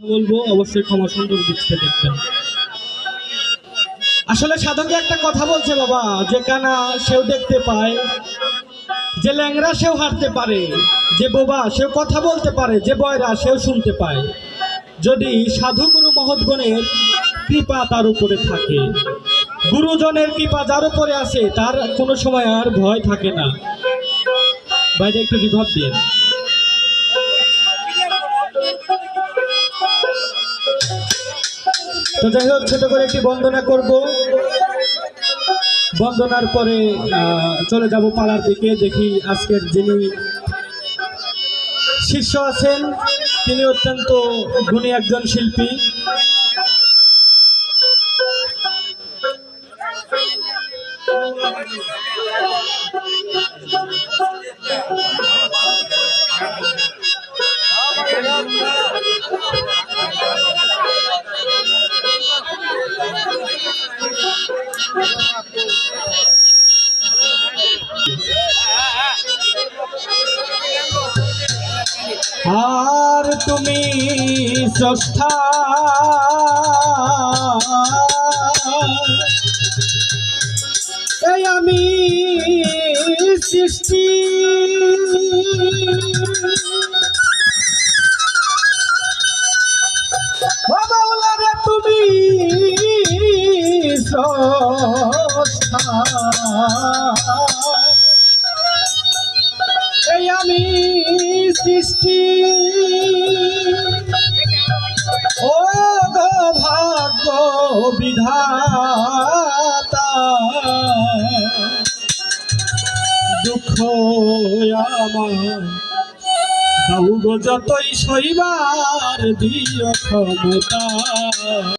বলবো অবশ্যই ক্ষমা সুন্দর দৃষ্টিতে দেখবেন। আসলে সাধকে একটা কথা বলছে বাবা, যে কানা সেও দেখতে পায়, যে ল্যাংড়া সেও হাঁটতে পারে, যে বোবা সেও কথা বলতে পারে, যে বয়রা সেও শুনতে পায়, যদি সাধু গুরু মহৎগণের কৃপা তার উপরে থাকে, গুরুজনের কৃপা যার উপরে আসে তার কোনো সময় আর ভয় থাকে না। বাইরে একটু রিভাব দিয়ে। তো যাই হোক, ছোট করে একটি বন্দনা করব, বন্দনার পরে চলে যাব পাড়ার দিকে। দেখি আজকের যিনি শিষ্য আছেন তিনি অত্যন্ত গুণী একজন শিল্পী। আর তুমি স্রষ্টা, এই আমি সৃষ্টি, বাবারে তুমি স্রষ্টা, এই আমি সৃষ্টি, ও গো ভাগ্য বিধাতা, দুঃখ আমার দাও গো যতই সইবার দিও ক্ষমতা।